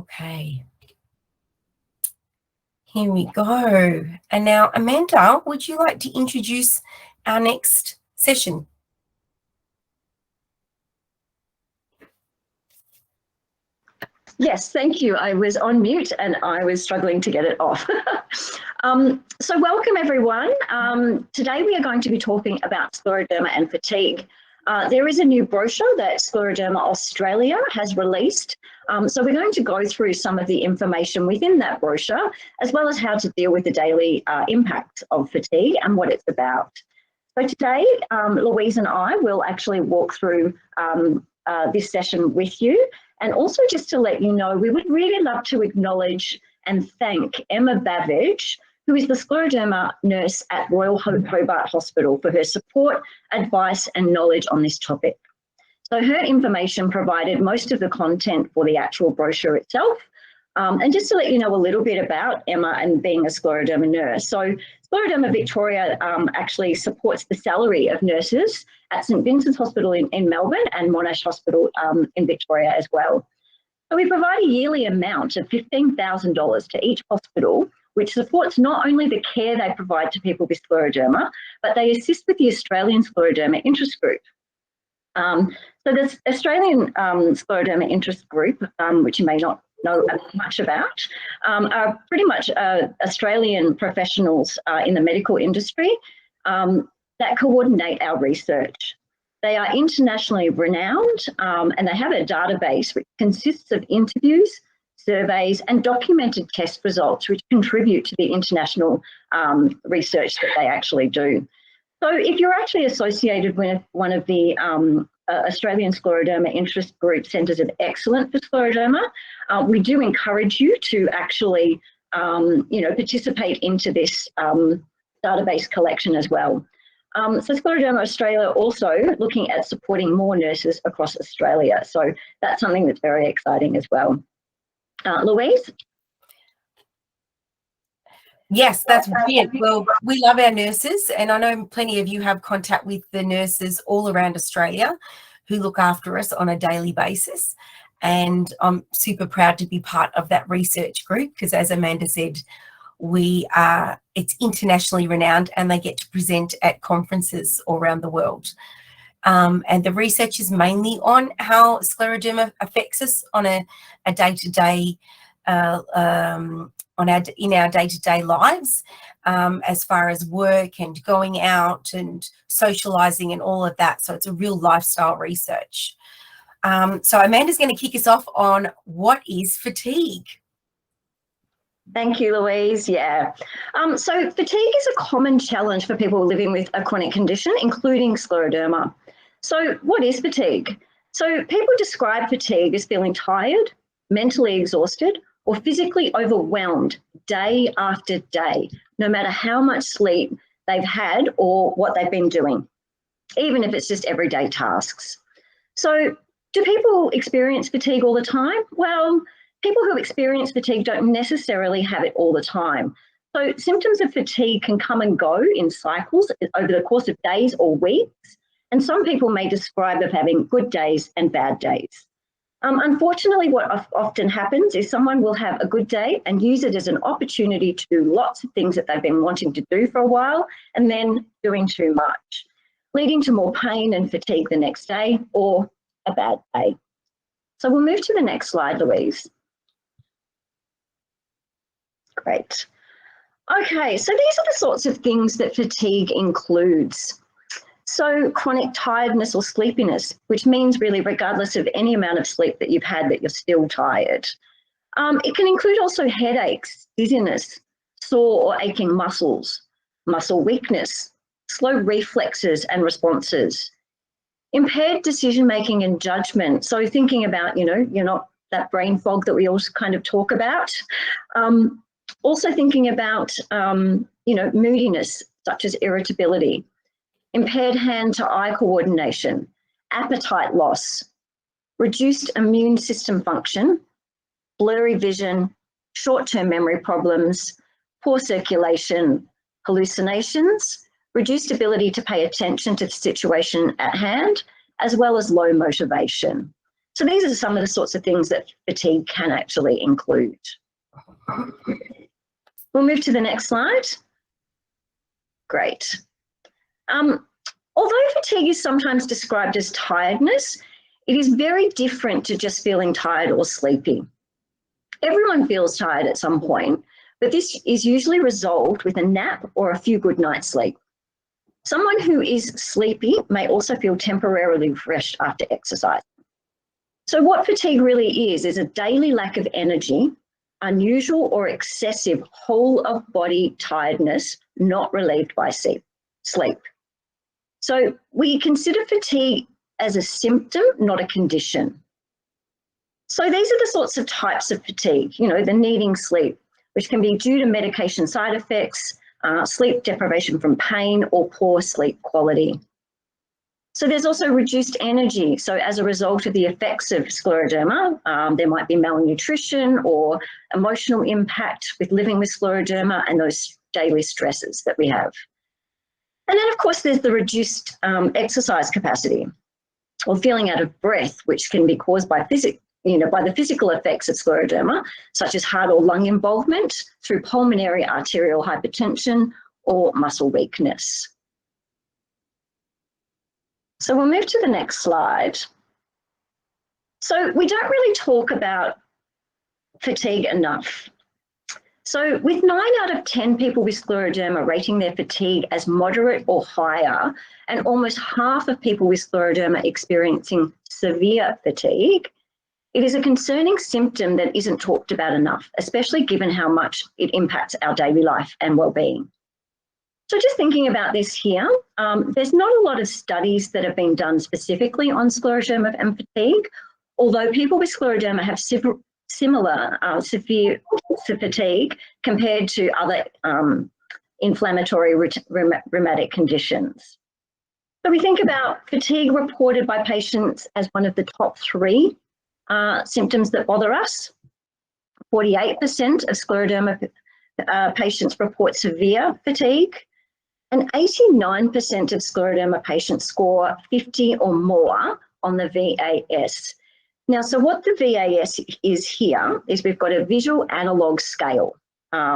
Okay. Here we go. And now, Amanda, would you like to introduce our next session? Yes, thank you. I was on mute and I was struggling to get it off. So welcome everyone. Today we are going to be talking about scleroderma and fatigue. There is a new brochure that Scleroderma Australia has released. So we're going to go through some of the information within that brochure, as well as how to deal with the daily impact of fatigue and what it's about. So today, Louise and I will actually walk through this session with you. And also just to let you know, we would really love to acknowledge and thank Emma Babbage, who is the scleroderma nurse at Royal Hobart Hospital, for her support, advice and knowledge on this topic. So her information provided most of the content for the actual brochure itself. And just to let you know a little bit about Emma and being a scleroderma nurse. So Scleroderma Victoria actually supports the salary of nurses at St Vincent's Hospital in Melbourne and Monash Hospital in Victoria as well. So we provide a yearly amount of $15,000 to each hospital, which supports not only the care they provide to people with scleroderma, but they assist with the Australian Scleroderma Interest Group. So the Australian Scleroderma Interest Group, which you may not know much about, are pretty much Australian professionals in the medical industry that coordinate our research. They are internationally renowned and they have a database which consists of interviews, surveys and documented test results which contribute to the international research that they actually do. So if you're actually associated with one of the Australian Scleroderma Interest Group Centres of Excellence for Scleroderma, we do encourage you to actually, participate into this database collection as well. So Scleroderma Australia also looking at supporting more nurses across Australia. So that's something that's very exciting as well. Louise? Yes, that's brilliant. Well, we love our nurses, and I know plenty of you have contact with the nurses all around Australia who look after us on a daily basis. And I'm super proud to be part of that research group because, as Amanda said, it's internationally renowned and they get to present at conferences all around the world. And the research is mainly on how scleroderma affects us on a day-to-day in our day-to-day lives, as far as work and going out and socializing and all of that. So it's a real lifestyle research. So Amanda's going to kick us off on what is fatigue. Thank you, Louise. Yeah. So fatigue is a common challenge for people living with a chronic condition, including scleroderma. So what is fatigue? So people describe fatigue as feeling tired, mentally exhausted, or physically overwhelmed day after day, no matter how much sleep they've had or what they've been doing, even if it's just everyday tasks. So do people experience fatigue all the time? Well, people who experience fatigue don't necessarily have it all the time. So symptoms of fatigue can come and go in cycles over the course of days or weeks, and some people may describe of having good days and bad days. Unfortunately, what often happens is someone will have a good day and use it as an opportunity to do lots of things that they've been wanting to do for a while and then doing too much, leading to more pain and fatigue the next day or a bad day. So we'll move to the next slide, Louise. Great. Okay, so these are the sorts of things that fatigue includes. So chronic tiredness or sleepiness, which means really regardless of any amount of sleep that you've had that you're still tired. It can include also headaches, dizziness, sore or aching muscles, muscle weakness, slow reflexes and responses, impaired decision-making and judgment. So thinking about, you're not that brain fog that we all kind of talk about. Also thinking about, moodiness, such as irritability, impaired hand-to-eye coordination, appetite loss, reduced immune system function, blurry vision, short-term memory problems, poor circulation, hallucinations, reduced ability to pay attention to the situation at hand, as well as low motivation. So these are some of the sorts of things that fatigue can actually include. We'll move to the next slide. Great. Although fatigue is sometimes described as tiredness, it is very different to just feeling tired or sleepy. Everyone feels tired at some point, but this is usually resolved with a nap or a few good nights' sleep. Someone who is sleepy may also feel temporarily refreshed after exercise. So what fatigue really is a daily lack of energy, unusual or excessive whole of body tiredness, not relieved by sleep. So we consider fatigue as a symptom, not a condition. So these are the sorts of types of fatigue, the needing sleep, which can be due to medication side effects, sleep deprivation from pain, or poor sleep quality. So there's also reduced energy. So as a result of the effects of scleroderma, there might be malnutrition or emotional impact with living with scleroderma and those daily stresses that we have. And then, of course, there's the reduced exercise capacity or feeling out of breath, which can be caused by by the physical effects of scleroderma, such as heart or lung involvement through pulmonary arterial hypertension or muscle weakness. So we'll move to the next slide. So we don't really talk about fatigue enough. So with 9 out of 10 people with scleroderma rating their fatigue as moderate or higher, and almost half of people with scleroderma experiencing severe fatigue, it is a concerning symptom that isn't talked about enough, especially given how much it impacts our daily life and well-being. So just thinking about this here, there's not a lot of studies that have been done specifically on scleroderma and fatigue, although people with scleroderma have similar severe fatigue compared to other inflammatory rheumatic conditions. So we think about fatigue reported by patients as one of the top 3 symptoms that bother us. 48% of scleroderma patients report severe fatigue, and 89% of scleroderma patients score 50 or more on the VAS. Now, so what the VAS is here is we've got a visual analog scale,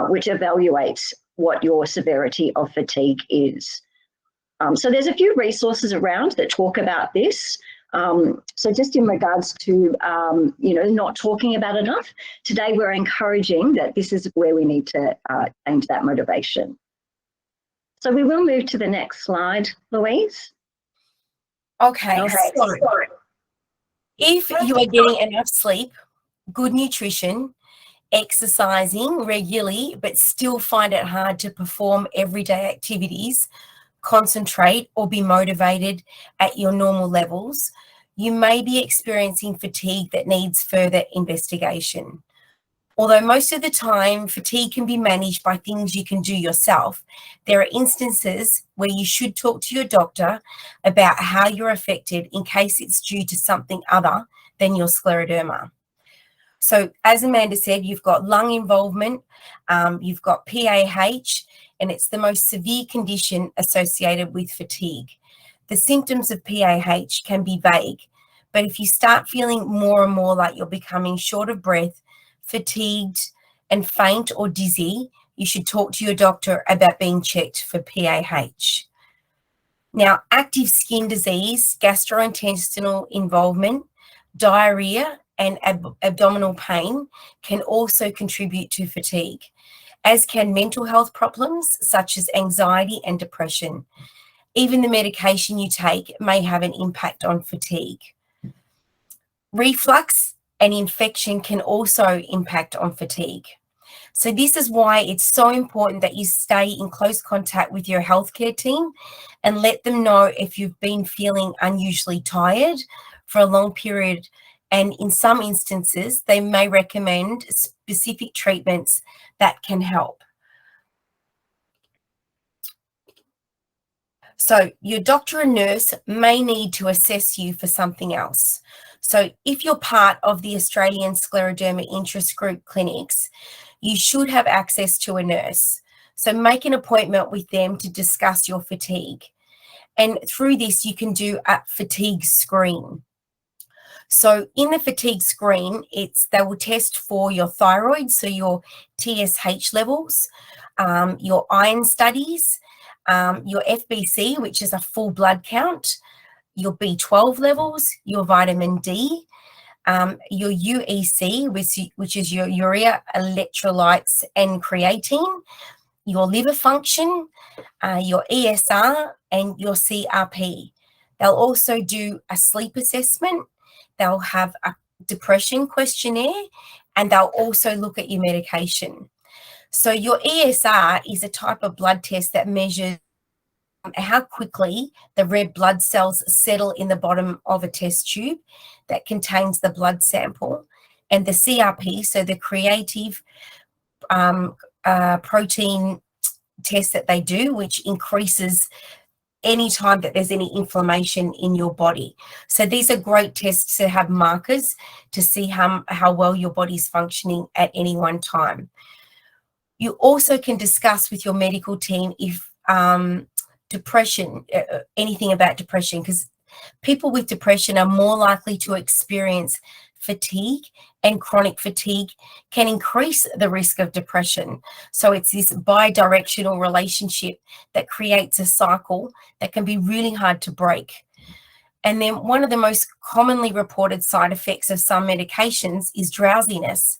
which evaluates what your severity of fatigue is. So there's a few resources around that talk about this. So just in regards to, not talking about enough, today we're encouraging that this is where we need to change that motivation. So we will move to the next slide, Louise. Okay. So if you are getting enough sleep, good nutrition, exercising regularly, but still find it hard to perform everyday activities, concentrate, or be motivated at your normal levels, you may be experiencing fatigue that needs further investigation. Although most of the time fatigue can be managed by things you can do yourself, there are instances where you should talk to your doctor about how you're affected in case it's due to something other than your scleroderma. So as Amanda said, you've got lung involvement, you've got PAH, and it's the most severe condition associated with fatigue. The symptoms of PAH can be vague, but if you start feeling more and more like you're becoming short of breath, fatigued, and faint or dizzy, you should talk to your doctor about being checked for PAH. Now, active skin disease, gastrointestinal involvement, diarrhea, and abdominal pain can also contribute to fatigue, as can mental health problems such as anxiety and depression. Even the medication you take may have an impact on fatigue. Reflux and infection can also impact on fatigue. So this is why it's so important that you stay in close contact with your healthcare team and let them know if you've been feeling unusually tired for a long period. And in some instances, they may recommend specific treatments that can help. So your doctor and nurse may need to assess you for something else. So if you're part of the Australian Scleroderma Interest Group clinics, you should have access to a nurse. So make an appointment with them to discuss your fatigue. And through this, you can do a fatigue screen. So in the fatigue screen, they will test for your thyroid, so your TSH levels, your iron studies, your FBC, which is a full blood count, your B12 levels, your vitamin D, your UEC, which is your urea, electrolytes, and creatine, your liver function, your ESR, and your CRP. They'll also do a sleep assessment. They'll have a depression questionnaire, and they'll also look at your medication. So your ESR is a type of blood test that measures how quickly the red blood cells settle in the bottom of a test tube that contains the blood sample. And the CRP, so the creative protein test that they do, which increases any time that there's any inflammation in your body. So these are great tests to have markers to see how well your body's functioning at any one time. You also can discuss with your medical team if depression, anything about depression, because people with depression are more likely to experience fatigue, and chronic fatigue can increase the risk of depression. So it's this bi-directional relationship that creates a cycle that can be really hard to break. And then one of the most commonly reported side effects of some medications is drowsiness.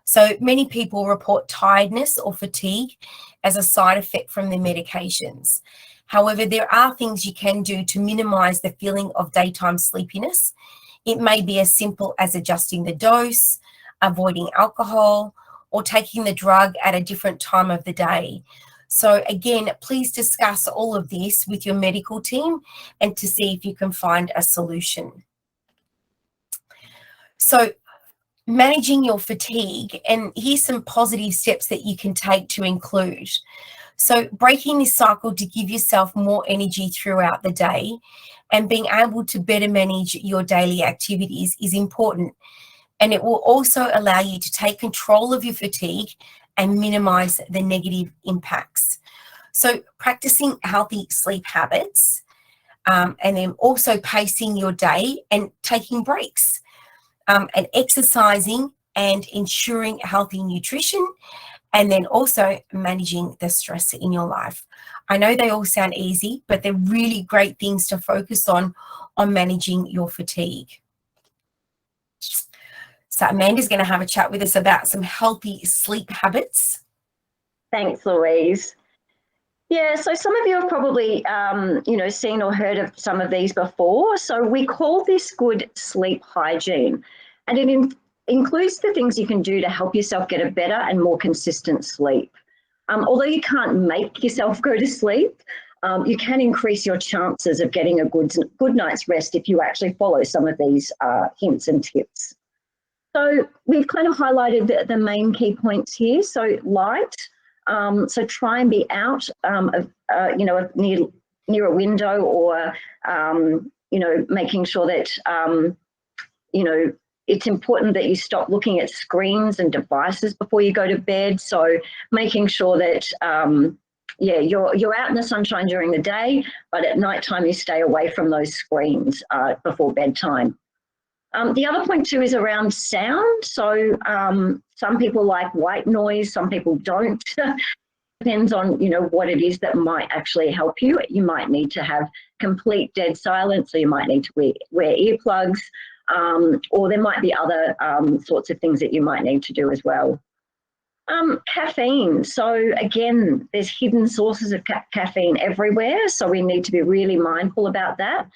So many people report tiredness or fatigue as a side effect from their medications. However, there are things you can do to minimize the feeling of daytime sleepiness. It may be as simple as adjusting the dose, avoiding alcohol, or taking the drug at a different time of the day. So again, please discuss all of this with your medical team and to see if you can find a solution. So managing your fatigue, and here's some positive steps that you can take to include. So breaking this cycle to give yourself more energy throughout the day and being able to better manage your daily activities is important. And it will also allow you to take control of your fatigue and minimize the negative impacts. So practicing healthy sleep habits, and then also pacing your day and taking breaks, and exercising and ensuring healthy nutrition, and then also managing the stress in your life. I know they all sound easy, but they're really great things to focus on managing your fatigue. So Amanda's going to have a chat with us about some healthy sleep habits. Thanks, Louise. Yeah, so some of you have probably, seen or heard of some of these before. So we call this good sleep hygiene, and it includes the things you can do to help yourself get a better and more consistent sleep. Although you can't make yourself go to sleep, you can increase your chances of getting a good night's rest if you actually follow some of these hints and tips. So we've kind of highlighted the main key points here. So light, so try and be out near a window, or making sure that it's important that you stop looking at screens and devices before you go to bed. So making sure that you're out in the sunshine during the day, but at nighttime you stay away from those screens before bedtime. The other point too is around sound. So some people like white noise, some people don't. Depends on what it is that might actually help you. You might need to have complete dead silence, so you might need to wear earplugs, or there might be other sorts of things that you might need to do as well. Caffeine. So again, there's hidden sources of caffeine everywhere, so we need to be really mindful about that.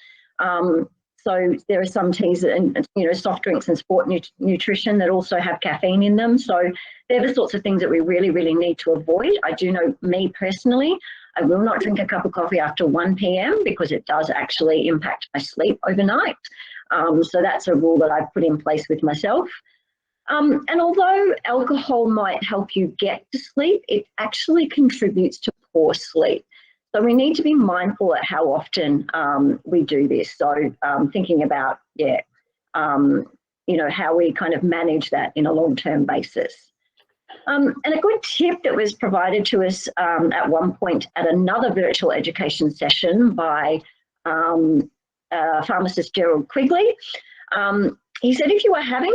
So there are some teas and soft drinks and sport nutrition that also have caffeine in them. So they're the sorts of things that we really, really need to avoid. I do know, me personally, I will not drink a cup of coffee after 1 p.m. because it does actually impact my sleep overnight. So that's a rule that I've put in place with myself. And although alcohol might help you get to sleep, it actually contributes to poor sleep. So we need to be mindful at how often we do this. So thinking about, how we kind of manage that in a long-term basis. And a good tip that was provided to us at one point at another virtual education session by pharmacist Gerald Quigley he said if you are having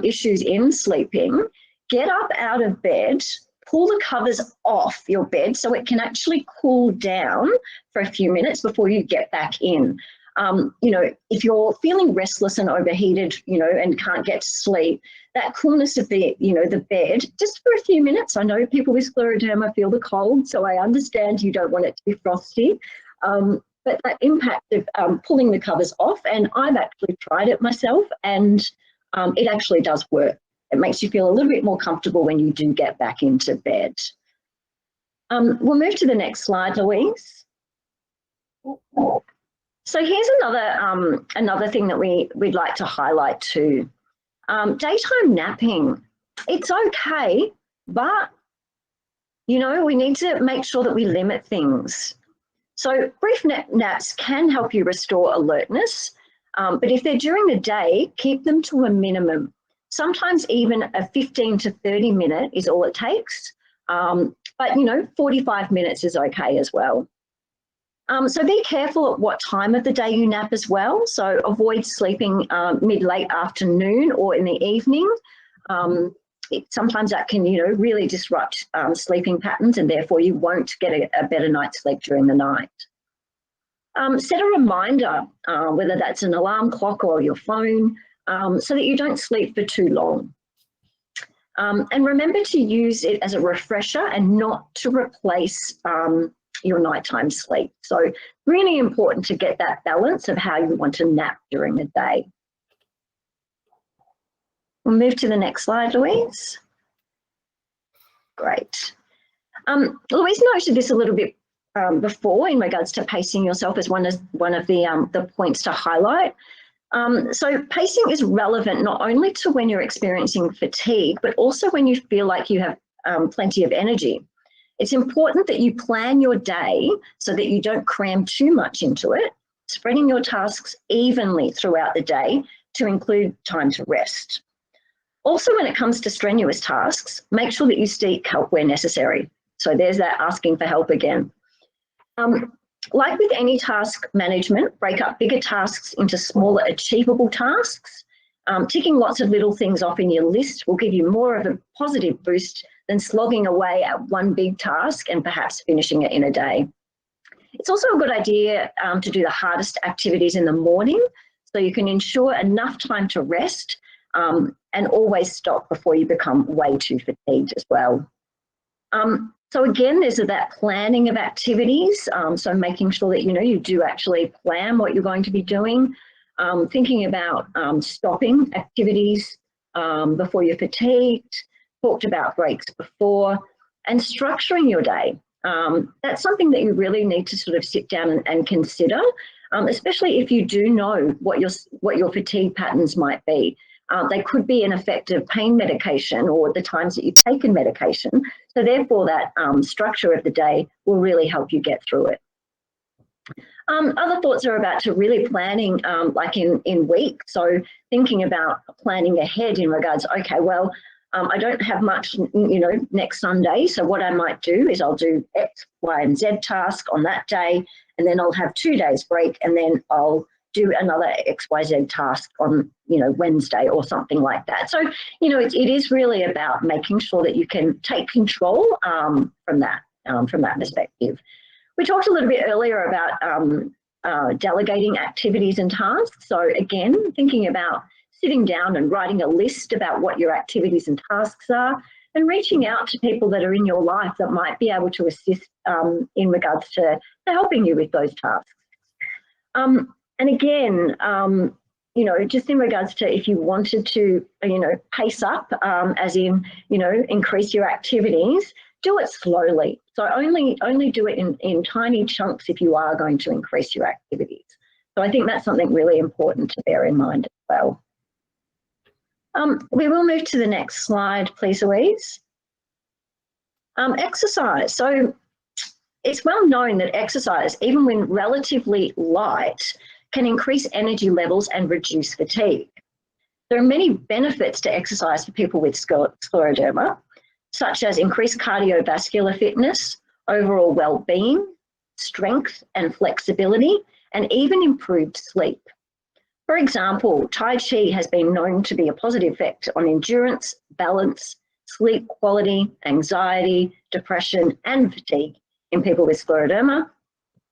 issues in sleeping, get up out of bed, pull the covers off your bed so it can actually cool down for a few minutes before you get back in. You know, if you're feeling restless and overheated, you know, and can't get to sleep, that coolness of the, you know, the bed, just for a few minutes. I know people with scleroderma feel the cold, so I understand you don't want it to be frosty. But that impact of pulling the covers off, and I've actually tried it myself, and it actually does work. It makes you feel a little bit more comfortable when you do get back into bed. We'll move to the next slide, Louise. So here's another thing that we'd like to highlight too. Daytime napping, it's okay, but you know, we need to make sure that we limit things. So brief naps can help you restore alertness, but if they're during the day, keep them to a minimum. Sometimes even a 15 to 30 minute is all it takes, but you know, 45 minutes is okay as well. So be careful at what time of the day you nap as well. So avoid sleeping mid-late afternoon or in the evening. Sometimes that can, you know, really disrupt sleeping patterns, and therefore you won't get a better night's sleep during the night. Set a reminder, whether that's an alarm clock or your phone, so that you don't sleep for too long. And remember to use it as a refresher and not to replace your nighttime sleep. So really important to get that balance of how you want to nap during the day. We'll move to the next slide, Louise. Great. Louise noted this a little bit before in regards to pacing yourself as one of the points to highlight. So pacing is relevant not only to when you're experiencing fatigue, but also when you feel like you have plenty of energy. It's important that you plan your day so that you don't cram too much into it, spreading your tasks evenly throughout the day to include time to rest. Also, when it comes to strenuous tasks, make sure that you seek help where necessary. So there's that asking for help again. Like with any task management, break up bigger tasks into smaller achievable tasks. Ticking lots of little things off in your list will give you more of a positive boost than slogging away at one big task and perhaps finishing it in a day. It's also a good idea to do the hardest activities in the morning so you can ensure enough time to rest and always stop before you become way too fatigued as well. So again, there's that planning of activities. So making sure that, you know, you do actually plan what you're going to be doing, thinking about stopping activities before you're fatigued, talked about breaks before, and structuring your day. That's something that you really need to sort of sit down and consider, especially if you do know what your fatigue patterns might be. They could be an effect of pain medication or the times that you've taken medication. So therefore that structure of the day will really help you get through it. Other thoughts are about to really planning like in weeks. So thinking about planning ahead in regards, okay, well, I don't have much, you know, next Sunday. So what I might do is I'll do X, Y, and Z task on that day, and then I'll have 2 days break, and then I'll do another X, Y, Z task on, you know, Wednesday or something like that. So, you know, it is really about making sure that you can take control from that perspective. We talked a little bit earlier about delegating activities and tasks. So again, thinking about sitting down and writing a list about what your activities and tasks are, and reaching out to people that are in your life that might be able to assist in regards to helping you with those tasks. And again, you know, just in regards to if you wanted to, you know, pace up, as in, you know, increase your activities, do it slowly. So only do it in tiny chunks if you are going to increase your activities. So I think that's something really important to bear in mind as well. We will move to the next slide, please, Louise. Exercise. So it's well known that exercise, even when relatively light, can increase energy levels and reduce fatigue. There are many benefits to exercise for people with scleroderma, such as increased cardiovascular fitness, overall well-being, strength and flexibility, and even improved sleep. For example, Tai Chi has been known to be a positive effect on endurance, balance, sleep quality, anxiety, depression, and fatigue in people with scleroderma,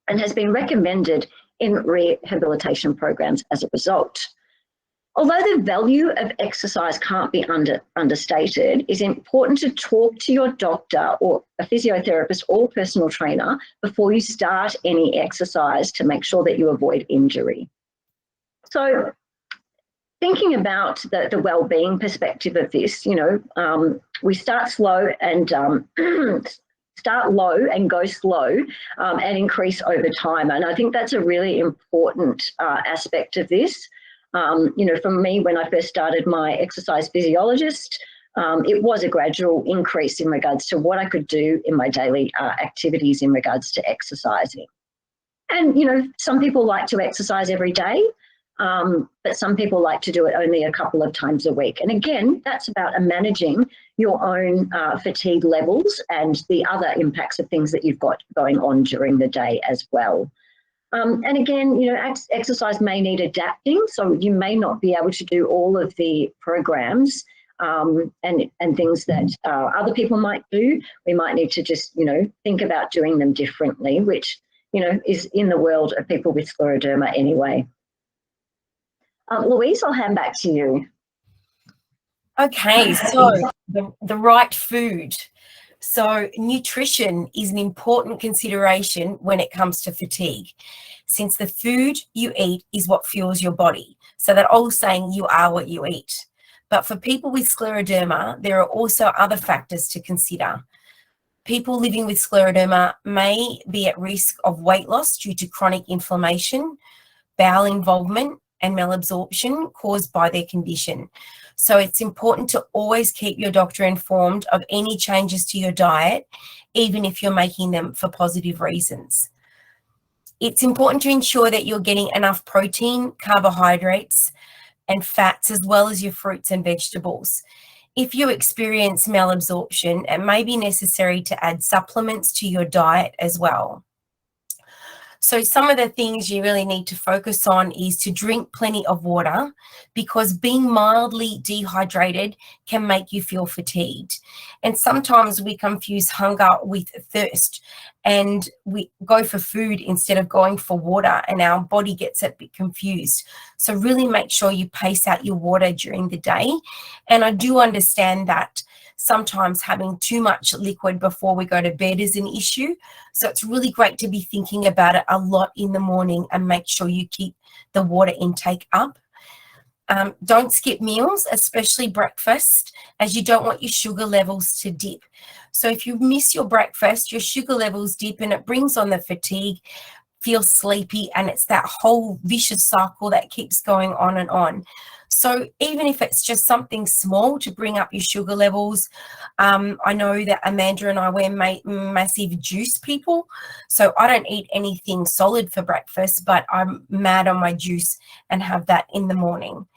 and has been recommended in rehabilitation programs as a result. Although the value of exercise can't be understated, it's important to talk to your doctor or a physiotherapist or personal trainer before you start any exercise to make sure that you avoid injury. So thinking about the well-being perspective of this, we start slow and start low and go slow and increase over time. And I think that's a really important aspect of this. For me, when I first started my exercise physiologist, it was a gradual increase in regards to what I could do in my daily activities in regards to exercising. And, some people like to exercise every day, but some people like to do it only a couple of times a week. And again, that's about managing your own fatigue levels and the other impacts of things that you've got going on during the day as well. And again, exercise may need adapting, so you may not be able to do all of the programs and things that other people might do. We might need to just, think about doing them differently, which, is in the world of people with scleroderma anyway. Louise, I'll hand back to you. Okay, so the right food. So nutrition is an important consideration when it comes to fatigue, since the food you eat is what fuels your body. So that old saying, you are what you eat. But for people with scleroderma, there are also other factors to consider. People living with scleroderma may be at risk of weight loss due to chronic inflammation, bowel involvement, and malabsorption caused by their condition. So it's important to always keep your doctor informed of any changes to your diet, even if you're making them for positive reasons. It's important to ensure that you're getting enough protein, carbohydrates, and fats, as well as your fruits and vegetables. If you experience malabsorption, it may be necessary to add supplements to your diet as well. So some of the things you really need to focus on is to drink plenty of water, because being mildly dehydrated can make you feel fatigued. And sometimes we confuse hunger with thirst and we go for food instead of going for water, and our body gets a bit confused. So really make sure you pace out your water during the day. And I do understand that sometimes having too much liquid before we go to bed is an issue. So it's really great to be thinking about it a lot in the morning and make sure you keep the water intake up. Don't skip meals, especially breakfast, as you don't want your sugar levels to dip. So if you miss your breakfast, your sugar levels dip and it brings on the fatigue, feel sleepy, and it's that whole vicious cycle that keeps going on and on. So even if it's just something small to bring up your sugar levels, I know that Amanda and I, we're massive juice people. So I don't eat anything solid for breakfast, but I'm mad on my juice and have that in the morning.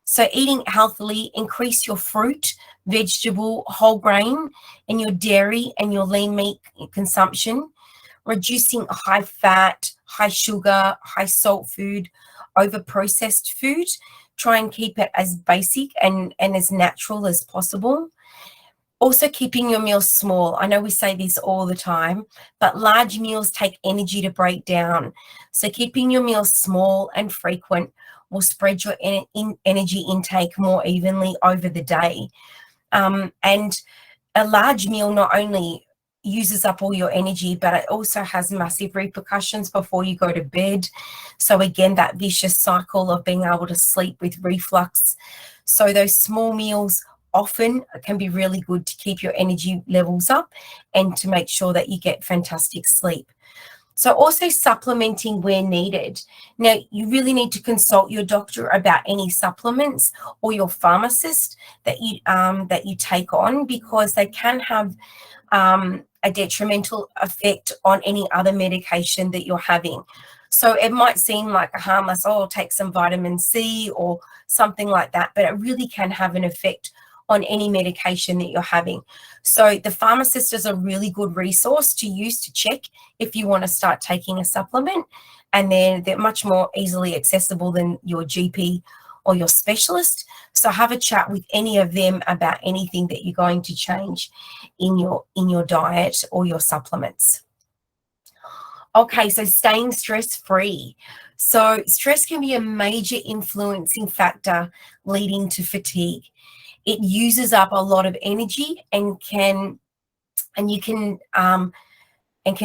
So eating healthily, increase your fruit, vegetable, whole grain, and your dairy and your lean meat consumption. Reducing high fat, high sugar, high salt food over processed food. Try and keep it as basic and as natural as possible. Also keeping your meals small. I know we say this all the time, but large meals take energy to break down. So keeping your meals small and frequent will spread your energy intake more evenly over the day. And a large meal not only uses up all your energy, but it also has massive repercussions before you go to bed. So again, that vicious cycle of being able to sleep with reflux. So those small meals often can be really good to keep your energy levels up and to make sure that you get fantastic sleep. So also supplementing where needed. Now, you really need to consult your doctor about any supplements or your pharmacist that you take on, because they can have a detrimental effect on any other medication that you're having. So it might seem like a harmless, take some vitamin C or something like that, but it really can have an effect on any medication that you're having. So the pharmacist is a really good resource to use to check if you want to start taking a supplement, and then they're much more easily accessible than your GP or your specialist. So have a chat with any of them about anything that you're going to change in your diet or your supplements. Okay, so staying stress-free. So stress can be a major influencing factor leading to fatigue. It uses up a lot of energy and can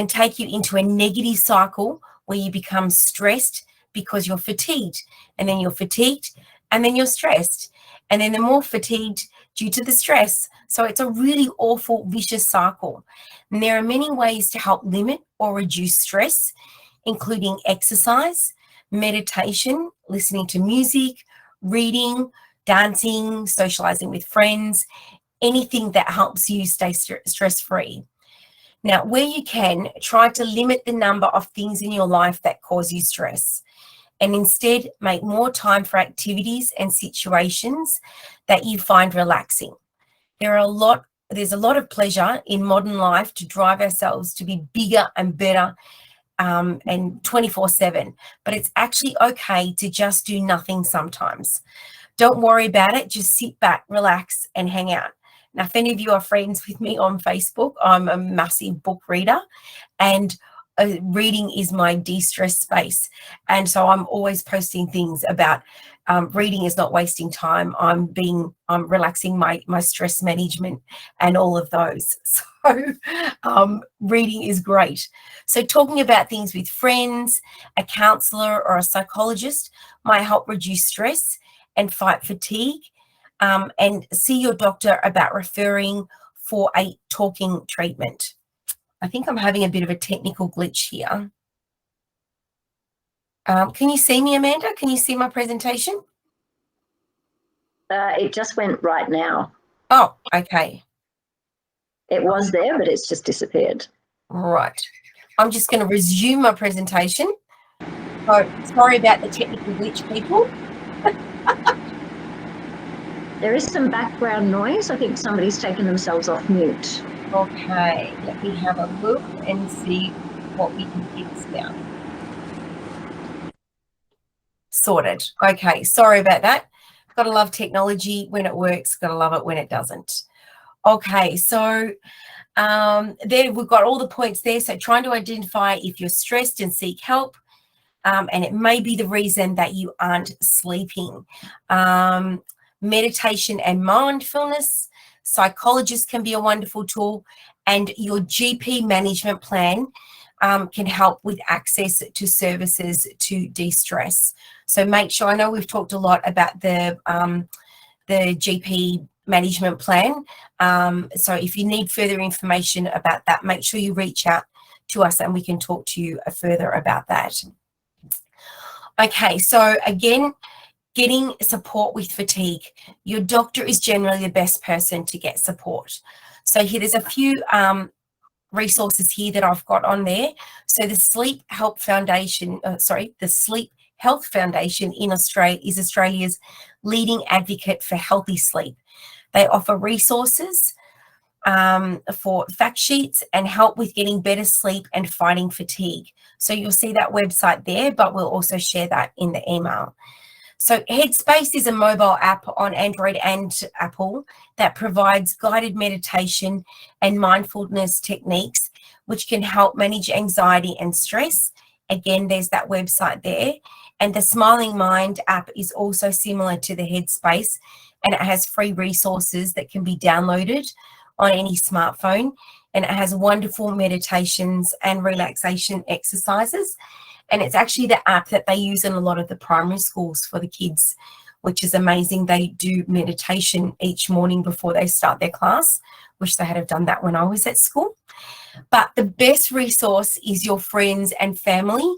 take you into a negative cycle where you become stressed because you're fatigued, and then you're fatigued, and then you're stressed, and then the more fatigued due to the stress. So it's a really awful vicious cycle. And there are many ways to help limit or reduce stress, including exercise, meditation, listening to music, reading, dancing, socializing with friends, anything that helps you stay stress-free. Now, where you can, try to limit the number of things in your life that cause you stress, and instead make more time for activities and situations that you find relaxing. There's a lot of pleasure in modern life to drive ourselves to be bigger and better and 24/7, but it's actually okay to just do nothing sometimes. Don't worry about it, just sit back, relax, and hang out. Now, if any of you are friends with me on Facebook, I'm a massive book reader, and reading is my de-stress space. And so I'm always posting things about reading is not wasting time. I'm relaxing my stress management and all of those. So reading is great. So talking about things with friends, a counselor, or a psychologist might help reduce stress and fight fatigue. And see your doctor about referring for a talking treatment. I think I'm having a bit of a technical glitch here. Can you see me, Amanda? Can you see my presentation? It just went right now. Oh, okay. It was there, but it's just disappeared. Right. I'm just going to resume my presentation. So sorry about the technical glitch, people. There is some background noise. I think somebody's taken themselves off mute. Okay, let me have a look and see what we can fix now. Sorted. Okay, sorry about that. Gotta love technology when it works, gotta love it when it doesn't. Okay, so there we've got all the points there. So trying to identify if you're stressed and seek help. And it may be the reason that you aren't sleeping. Meditation and mindfulness, psychologists can be a wonderful tool, and your GP management plan can help with access to services to de-stress. So make sure, I know we've talked a lot about the GP management plan. So if you need further information about that, make sure you reach out to us and we can talk to you further about that. Okay, so again, getting support with fatigue. Your doctor is generally the best person to get support. So here, there's a few resources here that I've got on there. So the Sleep Health Foundation, the Sleep Health Foundation in Australia is Australia's leading advocate for healthy sleep. They offer resources for fact sheets and help with getting better sleep and fighting fatigue. So you'll see that website there, but we'll also share that in the email. So Headspace is a mobile app on Android and Apple that provides guided meditation and mindfulness techniques, which can help manage anxiety and stress. Again, there's that website there. And the Smiling Mind app is also similar to the Headspace, and it has free resources that can be downloaded on any smartphone. And it has wonderful meditations and relaxation exercises. And it's actually the app that they use in a lot of the primary schools for the kids, which is amazing. They do meditation each morning before they start their class. Wish they had have done that when I was at school. But the best resource is your friends and family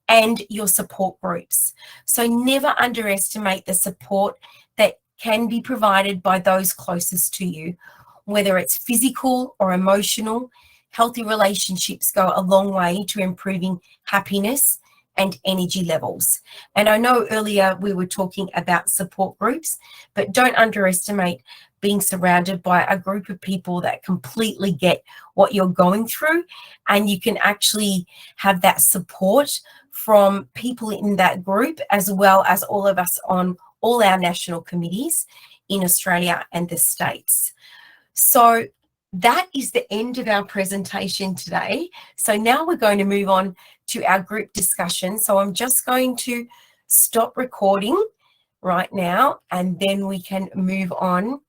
and your support groups. So never underestimate the support that can be provided by those closest to you, whether it's physical or emotional. Healthy relationships go a long way to improving happiness and energy levels. And I know earlier we were talking about support groups, but don't underestimate being surrounded by a group of people that completely get what you're going through, and you can actually have that support from people in that group, as well as all of us on all our national committees in Australia and the States. So that is the end of our presentation today. So now we're going to move on to our group discussion. So I'm just going to stop recording right now, and then we can move on